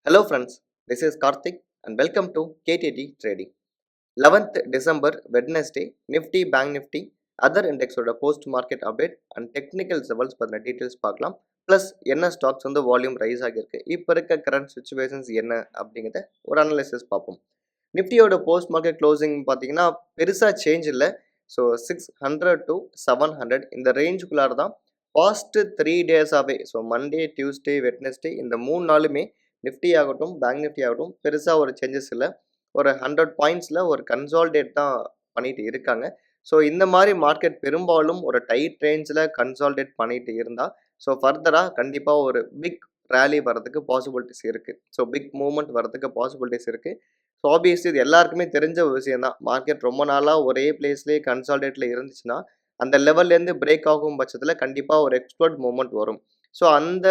Hello friends, this is Karthik and welcome to KTT Trading. 11th December Wednesday, Nifty, Bank Nifty, other index ஓட post market update and technical levels பத்தின details பார்க்கலாம். Plus என்ன stocks வந்து volume rise ஆகியிருக்கு, இப்போ இருக்க current situations என்ன அப்படிங்கிறத ஒரு analysis பார்ப்போம். நிஃப்டியோட போஸ்ட் மார்க்கெட் க்ளோசிங் பார்த்தீங்கன்னா பெருசாக சேஞ்ச் இல்லை. ஸோ 600 to 700 இந்த ரேஞ்சுக்குள்ளார தான் பாஸ்ட் 3 டேஸாகவே. ஸோ மண்டே, டியூஸ்டே, வெட்னஸ்டே இந்த 3 நாளுமே நிஃப்டி ஆகட்டும், பேங்க் நிஃப்டி ஆகட்டும் பெருசாக ஒரு சேஞ்சஸ் இல்லை. ஒரு 100 பாயிண்ட்ஸில் ஒரு கன்சால்டேட் தான் பண்ணிட்டு இருக்காங்க. ஸோ இந்த மாதிரி மார்க்கெட் பெரும்பாலும் ஒரு டைட் ரேஞ்சில் கன்சால்டேட் பண்ணிட்டு இருந்தால் ஸோ ஃபர்தராக கண்டிப்பாக ஒரு பிக் ரேலி வரதுக்கு பாசிபிலிட்டிஸ் இருக்குது. ஸோ பிக் மூவ்மெண்ட் வரதுக்கு பாசிபிலிட்டிஸ் இருக்குது. ஸோ ஆப்வியஸ்லி இது எல்லாருக்குமே தெரிஞ்ச ஒரு விஷயம் தான். மார்க்கெட் ரொம்ப நாளாக ஒரே பிளேஸ்லேயே கன்சால்டேட்டில் இருந்துச்சுன்னா அந்த லெவல்லேருந்து பிரேக் ஆகும் பட்சத்தில் கண்டிப்பாக ஒரு எக்ஸ்பர்ட் மூவ்மெண்ட் வரும். ஸோ அந்த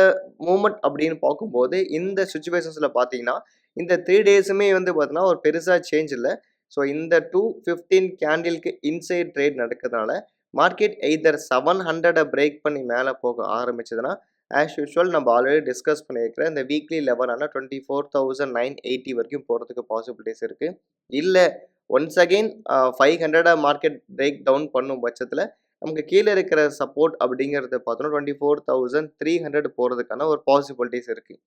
மூமெண்ட் அப்படின்னு பார்க்கும்போது இந்த சுச்சுவேஷன்ஸில் பார்த்தீங்கன்னா இந்த 3 டேஸுமே வந்து பார்த்தீங்கன்னா ஒரு பெருசாக சேஞ்ச் இல்லை. ஸோ இந்த 215 கேண்டிலுக்கு இன்சைட் ட்ரேட் நடக்கிறதுனால மார்க்கெட் எய்தர் 700 பிரேக் பண்ணி மேலே போக ஆரம்பிச்சதுன்னா ஆஸ் யூஷுவல் நம்ம ஆல்ரெடி டிஸ்கஸ் பண்ணியிருக்கிற இந்த வீக்லி லெவலான 24,980 வரைக்கும் போகிறதுக்கு பாசிபிலிட்டிஸ் இருக்குது. இல்லை once again 500 market break down பண்ணும் பட்சத்தில் நமக்கு கீழே இருக்கிற சப்போர்ட் அப்படிங்கிறத பார்த்தோன்னா 24,300 போகிறதுக்கான ஒரு பாசிபிலிட்டிஸ் இருக்குது.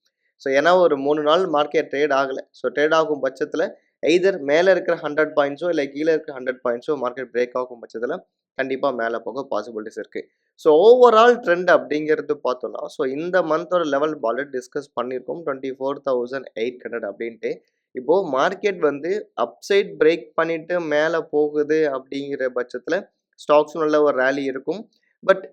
ஸோ ஏன்னா ஒரு 3 நாள் மார்க்கெட் ட்ரேட் ஆகலை. ஸோ ட்ரேட் ஆகும் பட்சத்தில் எய்தர் மேலே இருக்கிற 100 பாயிண்ட்ஸோ இல்லை கீழே இருக்கிற 100 பாயிண்ட்ஸோ மார்க்கெட் பிரேக் ஆகும் பட்சத்தில் கண்டிப்பாக மேலே போக பாசிபிலிட்டிஸ் இருக்குது. ஸோ ஓவரால் ட்ரெண்ட் அப்படிங்கிறது பார்த்தோன்னா ஸோ இந்த மந்தோட லெவல் ஆல்ரெடி டிஸ்கஸ் பண்ணியிருக்கோம் 24,800 அப்படின்ட்டு. இப்போது மார்க்கெட் வந்து அப்சைட் பிரேக் பண்ணிவிட்டு மேலே போகுது அப்படிங்கிற பட்சத்தில் ஸ்டாக்ஸும் நல்ல ஒரு ரேலி இருக்கும். பட்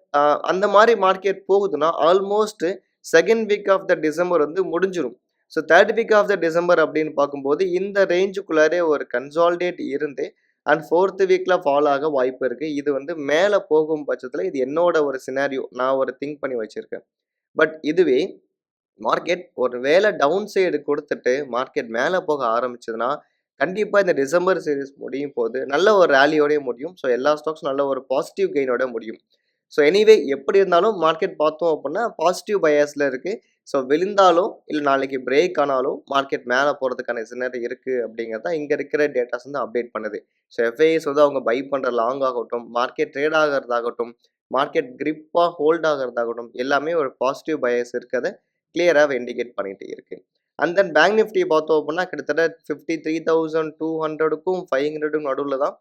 அந்த மாதிரி மார்க்கெட் போகுதுன்னா almost second week of the December வந்து முடிஞ்சிடும். So third week of the December அப்படின்னு பார்க்கும்போது இந்த ரேஞ்சுக்குள்ளாரே ஒரு கன்சால்டேட் இருந்து அண்ட் ஃபோர்த் வீக்கில் ஃபால் ஆக வாய்ப்பு இருக்குது. இது வந்து மேலே போகும் பட்சத்தில் இது என்னோட ஒரு சினாரியோ, நான் ஒரு திங்க் பண்ணி வச்சுருக்கேன். பட் இதுவே மார்க்கெட் ஒரு வேளை டவுன் சைடு கொடுத்துட்டு மார்க்கெட் மேலே போக ஆரம்பிச்சதுன்னா கண்டிப்பாக இந்த டிசம்பர் சீரிஸ் முடியும் போது நல்ல ஒரு ரேலியோடய முடியும். ஸோ எல்லா ஸ்டாக்ஸும் நல்ல ஒரு பாசிட்டிவ் கெயினோட முடியும். ஸோ எனிவே எப்படி இருந்தாலும் மார்க்கெட் பார்த்தோம் அப்படின்னா பாசிட்டிவ் பயாஸில் இருக்குது. ஸோ விழுந்தாலோ இல்லை நாளைக்கு பிரேக் ஆனாலோ மார்க்கெட் மேலே போகிறதுக்கான சினரி இருக்குது அப்படிங்கிறத இங்கே இருக்கிற டேட்டாஸ் வந்து அப்டேட் பண்ணுது. ஸோ எஃப்ஐஎஸ் வந்து அவங்க பை பண்ணுற லாங் ஆகட்டும், மார்க்கெட் ட்ரேட் ஆகிறதாகட்டும், மார்க்கெட் கிரிப்பாக ஹோல்ட் ஆகிறதாகட்டும் எல்லாமே ஒரு பாசிட்டிவ் பயாஸ் இருக்கிறத கிளியராக இண்டிகேட் பண்ணிட்டு இருக்குது. அண்ட் தென் பேங்க் நிஃப்டி பார்த்தோம் அப்படின்னா கிட்டத்தட்ட 53,200க்கும் 500க்கும் நடுவில் தான்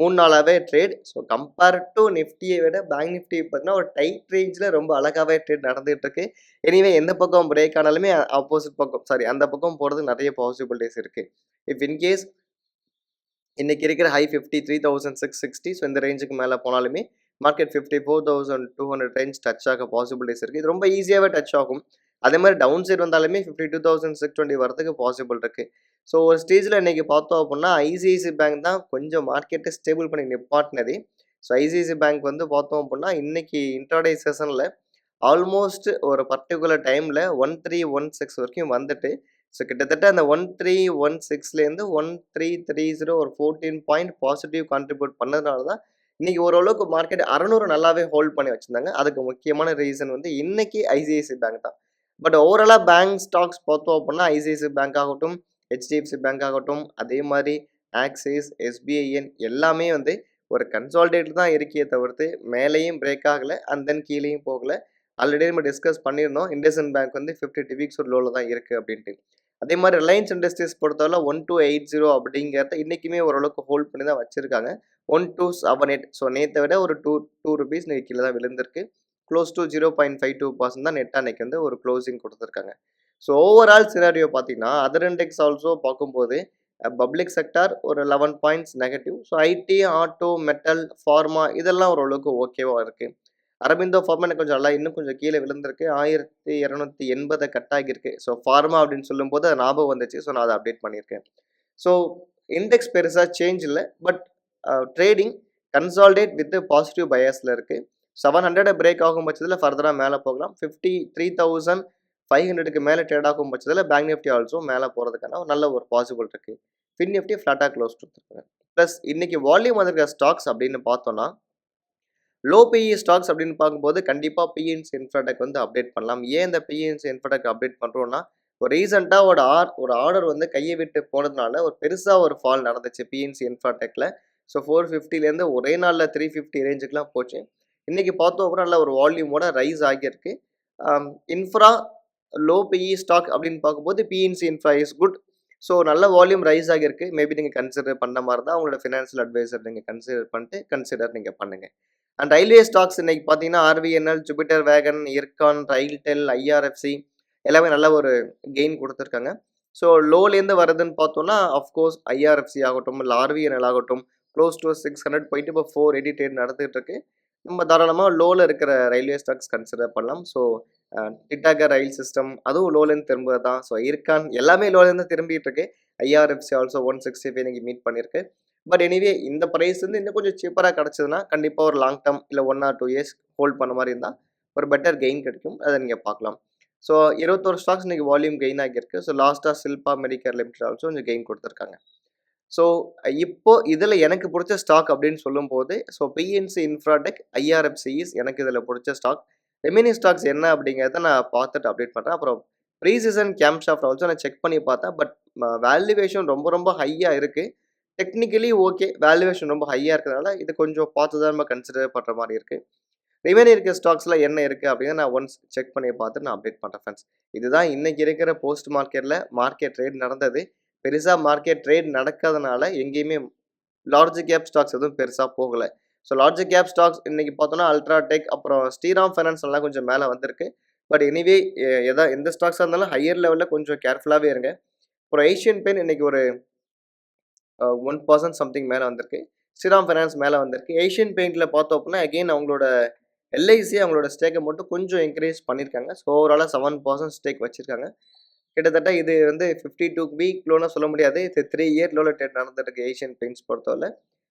3 நாளாகவே ட்ரேட். ஸோ கம்பேர் டு நிஃப்டியை விட பேங்க் நிஃப்டி பார்த்தீங்கன்னா ஒரு டைட் ரேஞ்சில் ரொம்ப அழகாகவே ட்ரேட் நடந்துகிட்டு இருக்கு. எனிவே எந்த பக்கம் பிரேக் ஆனாலுமே ஆப்போசிட் பக்கம் அந்த பக்கம் போகிறதுக்கு நிறைய பாசிபிலிட்டிஸ் இருக்குது. இஃப் இன்கேஸ் இன்னைக்கு இருக்கிற ஹை 53,660, ஸோ இந்த ரேஞ்சுக்கு மேலே போனாலுமே மார்க்கெட் 54,200 ரேஞ்ச் டச் ஆக பாசிபிலிட்டிஸ் இருக்குது. இது ரொம்ப ஈஸியாகவே டச் ஆகும். அதே மாதிரி டவுன் சைட் வந்தாலுமே 52,620 வரதுக்கு பாசிபிள் இருக்குது. ஸோ ஒரு ஸ்டேஜில் இன்றைக்கி பார்த்தோம் அப்படின்னா ஐசிஐசி பேங்க் தான் கொஞ்சம் மார்க்கெட்டை ஸ்டேபிள் பண்ணி நிப்பாட்டினதே. ஸோ ஐசிஐசி பேங்க் வந்து பார்த்தோம் அப்படின்னா இன்றைக்கி இன்ட்ராடே செஷனில் ஆல்மோஸ்ட் ஒரு பர்டிகுலர் டைமில் 1316 வரைக்கும் வந்துட்டு ஸோ கிட்டத்தட்ட அந்த 1316லேருந்து 1330 ஒரு 14 பாயிண்ட் பாசிட்டிவ் கான்ட்ரிபியூட் பண்ணதுனால தான் இன்றைக்கி ஓரளவுக்கு மார்க்கெட் 600 நல்லாவே ஹோல்ட் பண்ணி வச்சுருந்தாங்க. அதுக்கு முக்கியமான ரீசன் வந்து இன்றைக்கி ஐசிஐசி பேங்க் தான். பட் ஓவராலாக பேங்க் ஸ்டாக்ஸ் பார்த்தோம் அப்படின்னா ஐசிஐசி பேங்க் ஆகட்டும், ஹெச்டிஎஃப்சி பேங்க் ஆகட்டும், அதே மாதிரி ஆக்சிஸ், எஸ்பிஐஎன் எல்லாமே வந்து ஒரு கன்சால்டேட் தான் இருக்கே தவிர்த்து மேலேயும் பிரேக் ஆகலை அண்ட் தென் கீழேயும் போகலை. ஆல்ரெடி நம்ம டிஸ்கஸ் பண்ணியிருந்தோம் இண்டஸ்இண்ட் பேங்க் வந்து 50 வீக்ஸ் ஒரு லோவில் தான் இருக்குது அப்படின்ட்டு. அதே மாதிரி ரிலையன்ஸ் இண்டஸ்ட்ரீஸ் பொறுத்தவரை 1280 அப்படிங்கிறத இன்றைக்குமே ஓரளவுக்கு ஹோல்ட் பண்ணி தான் வச்சுருக்காங்க. 1278. ஸோ நேற்றை விட ஒரு 2 rupees இன்னைக்கு கீழே தான் விழுந்திருக்கு. க்ளோஸ் டு 0.52% தான் நெட் அன்னைக்கு வந்து ஒரு க்ளோசிங் கொடுத்துருக்காங்க. ஸோ ஓவரால் சினாரியோ பார்த்தீங்கன்னா அதர் இண்டெக்ஸ் ஆல்சோ பார்க்கும்போது பப்ளிக் செக்டார் ஒரு 11 points negative. So IT, auto, metal, pharma இதெல்லாம் ஓரளவுக்கு ஓகேவாக இருக்குது. அரபிந்தோ ஃபார்மா எனக்கு கொஞ்சம் நல்லா இன்னும் கொஞ்சம் கீழே விழுந்திருக்கு. 1280 கட் ஆகியிருக்கு. ஸோ ஃபார்மா அப்படின்னு சொல்லும்போது அது ஞாபகம் வந்துச்சு. ஸோ நான் அதை அப்டேட் பண்ணியிருக்கேன். ஸோ இண்டெக்ஸ் பெருசாக சேஞ்ச் இல்லை. But trading consolidate with positive பயாஸில் இருக்குது. 700 பிரேக் ஆகும் பட்சத்தில் ஃபர்தராக மேலே போகலாம். 53,500க்கு மேலே ட்ரேட் ஆகும் பட்சத்தில் பேங்க் நிஃப்டி ஆல்சோ மேலே போகிறதுக்கான நல்ல ஒரு பாசிபிள் இருக்குது. ஃபின் நிஃப்டி ஃப்ளாட்டாக க்ளோஸ் கொடுத்துருக்காங்க. ப்ளஸ் இன்றைக்கி வால்யூம் வந்திருக்க ஸ்டாக்ஸ் அப்படின்னு பார்த்தோன்னா லோ பிஇ ஸ்டாக்ஸ் அப்படின்னு பார்க்கும்போது கண்டிப்பாக பிஎன்சி இன்ஃப்ராடெக் வந்து அப்டேட் பண்ணலாம். ஏன் இந்த பிஎன்சி இன்ஃப்ராடெக் அப்டேட் பண்ணுறோன்னா ஒரு ரீசெண்டா ஒரு ஆர்டர் வந்து கைய விட்டு போனதுனால ஒரு பெருசா ஒரு ஃபால் நடந்துச்சு பிஎன்சி இன்ஃப்ராடெக்ல. ஸோ 450லேருந்து ஒரே நாள்ல 350 ரேஞ்சுக்குலாம் போச்சு. இன்னைக்கு பார்த்தோம் அப்படின்னா நல்ல ஒரு வால்யூமோட ரைஸ் ஆகியிருக்கு. இன்ஃப்ரா லோ பிஇ ஸ்டாக் அப்படின்னு பார்க்கும்போது PNC infra is good. So நல்ல வால்யூம் ரைஸ் ஆகியிருக்கு. மேபி நீங்க கன்சிடர் பண்ண மாரி இருந்தா உங்களோட ஃபினான்ஷியல் அட்வைசர் நீங்க கன்சிடர் நீங்க பண்ணுங்க. அண்ட் ரயில்வே ஸ்டாக்ஸ் இன்னைக்கு பார்த்தீங்கன்னா, ஆர்விஎன்எல், ஜூபிட்டர் வேகன், இர்கான், ரயில்டெல், ஐஆர்எஃப்சி எல்லாமே நல்ல ஒரு கெயின் குடுத்துருக்காங்க. ஸோ லோலேருந்து வருதுன்னு பார்த்தோம்னா, ஆஃப்கோர்ஸ் ஐஆர்எஃப்சி ஆகட்டும், இல்ல ஆர்விஎன்எல் ஆகட்டும், க்ளோஸ் டூ 600 போயிட்டு இப்போ 480 ட்ரேட் நடந்துட்டு இருக்கு. நம்ம தாராளமா லோல இருக்கிற ரயில்வே ஸ்டாக்ஸ் கன்சிடர் பண்ணலாம். ஸோ டிட்டாகர் ரயில் சிஸ்டம் அதுவும் லோலேருந்து திரும்புறது தான். ஸோ இர்கான் எல்லாமே லோலேருந்து திரும்பிட்டு இருக்கு. ஐஆர்எஃப்சி ஆல்சோ 165 இன்னைக்கு மீட் பண்ணியிருக்கு. பட் எனிவே இந்த பிரைஸ் வந்து இன்னும் கொஞ்சம் சீப்பரா கிடைச்சதுன்னா, கண்டிப்பா ஒரு லாங் டர்ம் இல்ல 1 ஆர் 2 இயர்ஸ் ஹோல்ட் பண்ண மாரி இருந்தா, ஒரு பெட்டர் கெயின் கிடைக்கும். அத நீங்க பார்க்கலாம். ஸோ 21 ஸ்டாக்ஸ் இன்னைக்கு வால்யூம் கெயின் ஆகியிருக்கு. ஸோ லாஸ்ட்டா சில்பா மெடிகேர் லிமிடெட் ஆல்சோ கொஞ்சம் கெயின் குடுத்துருக்காங்க. ஸோ இப்போ இதுல எனக்கு புடிச்ச ஸ்டாக் அப்படின்னு சொல்லும்போது, ஸோ பிஎன்சி இன்ஃப்ராடெக், ஐஆர்எஃப்சிஸ் எனக்கு இதுல புடிச்ச ஸ்டாக். ரிமைனிங் ஸ்டாக்ஸ் என்ன அப்படிங்கிறத நான் பார்த்துட்டு அப்டேட் பண்றேன். அப்புறம் ப்ரீ சீசன் கேம்ஷாஃப்ட் ஆல்சோ நான் செக் பண்ணி பார்த்தேன். பட் வேல்யூவேஷன் ரொம்ப ரொம்ப ஹையா இருக்கு. Technically okay. வேல்யூவேஷன் ரொம்ப ஹையா இருக்கிறதுனால, இது கொஞ்சம் பார்த்து தான் நம்ம கன்சிடர் பண்ற மாரி இருக்கு. ரிமைனிங் இருக்க ஸ்டாக்ஸ்ல என்ன இருக்கு அப்படிங்கிறத நான் ஒன்ஸ் செக் பண்ணி பார்த்துட்டு நான் அப்டேட் பண்றேன் ஃபிரெண்ட்ஸ். இதுதான் இன்னைக்கு இருக்கிற போஸ்ட் மார்க்கெட்ல மார்க்கெட் ட்ரேட் நடந்தது. பெருசா மார்க்கெட் ட்ரேட் நடக்காதனால எங்கேயுமே லார்ஜ் கேப் ஸ்டாக்ஸ் எதுவும் பெருசா போகல. ஸோ லார்ஜ் கேப் ஸ்டாக்ஸ் இன்னைக்கு பார்த்தோம்னா அல்ட்ராடெக் அப்புறம் ஸ்ரீராம் ஃபைனான்ஸ் எல்லாம் கொஞ்சம் மேல வந்திருக்கு. பட் எனிவே எந்த ஸ்டாக்ஸா இருந்தாலும் ஹையர் லெவல்ல கொஞ்சம் கேர்ஃபுல்லாவே இருங்க. அப்புறம் ஏசியன் பெயிண்ட் இன்னைக்கு ஒரு 1% சம்திங் மேல வந்திருக்கு. ஸ்ரீராம் ஃபைனான்ஸ் மேல வந்திருக்கு. ஏசியன் பெயிண்ட்ல பார்த்தோம் அப்படின்னா, அகைன் அவங்களோட எல்ஐசி அவங்களோட ஸ்டேக்க மட்டும் கொஞ்சம் இன்கிரீஸ் பண்ணியிருக்காங்க. ஸோ ஓவராலா 7% ஸ்டேக் வச்சிருக்காங்க. கிட்டத்தட்ட இது வந்து 52 வீக் லோன்னு சொல்ல முடியாது. இது 3 இயர் லோல ட்ரேட் நடந்துட்டு இருக்கு ஏசியன் பெயிண்ட்ஸ் பொறுத்தவரை.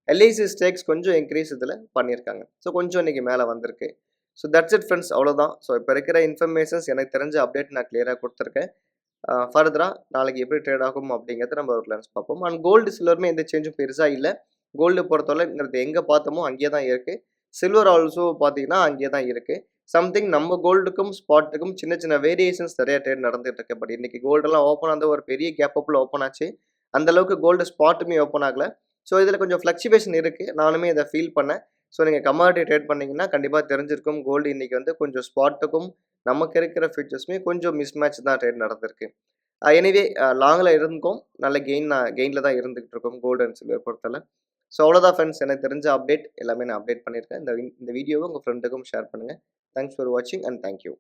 எல்ஐசி ஸ்டேக்ஸ் கொஞ்சம் இன்கிரீஸ் இதில பண்ணியிருக்காங்க. ஸோ கொஞ்சம் இன்னைக்கு மேல வந்திருக்கு. ஸோ தட்ஸ் இட் ஃபிரெண்ட்ஸ் அவ்வளோதான். ஸோ இப்போ இருக்கிற இன்ஃபர்மேஷன்ஸ் எனக்கு தெரிஞ்ச அப்டேட் நான் கிளியரா குடுத்துருக்கேன். ஃபர்தரா நாளைக்கு எப்படி ட்ரேட் ஆகும் அப்படிங்கிறத நம்ம ஒரு கிளான்ஸ் பார்ப்போம். அண்ட் கோல்டு, சில்வருமே எந்த சேஞ்சும் பெருசா இல்ல. கோல்டு பொறுத்தவரைங்கிறது எங்க பார்த்தோமோ அங்கேயே தான் இருக்கு. சில்வர் ஆல்சோ பார்த்தீங்கன்னா, அங்கேயே தான் இருக்கு. சம்திங் நம்ம கோல்டுக்கும், ஸ்பாட்டுக்கும் சின்ன சின்ன வேரியேஷன்ஸ் நெறைய ட்ரேட் நடந்துட்டு இருக்கு. பட் இன்னைக்கு கோல்டெல்லாம் ஓப்பன் ஆனது ஒரு பெரிய கேப் அப்ல ஓப்பன் ஆச்சு. அந்த அளவுக்கு கோல்டு ஸ்பாட்டுமே ஓப்பன் ஆகல. ஸோ இதில கொஞ்சம் ஃப்ளக்சுவேஷன் இருக்கு. நானுமே இத ஃபீல் பண்ணேன். ஸோ நீங்க கமாடிட்டி ட்ரேட் பண்ணீங்கன்னா, கண்டிப்பா தெரிஞ்சிருக்கும். கோல்டு இன்னைக்கு வந்து கொஞ்சம் ஸ்பாட்டுக்கும், நமக்கு இருக்கிற ஃபியூச்சர்ஸுமே கொஞ்சம் மிஸ்மேட்ச் தான் ட்ரேட் நடந்திருக்கு. எனிவே லாங்ல இருந்துக்கும். நல்ல கெயின்ல தான் இருந்துகிட்டு இருக்கோம். கோல்டு அண்ட் சில்வர் பொறுத்தவரை. ஸோ அவ்வளோதான் ஃப்ரெண்ட்ஸ். எனக்கு தெரிஞ்ச அப்டேட் எல்லாமே நான் அப்டேட் பண்ணியிருக்கேன். இந்த வீடியோவை உங்க ஃப்ரெண்டுக்கும் ஷேர் பண்ணுங்க. தேங்க்ஸ் ஃபார் வாட்சிங் அண்ட் தேங்க் யூ.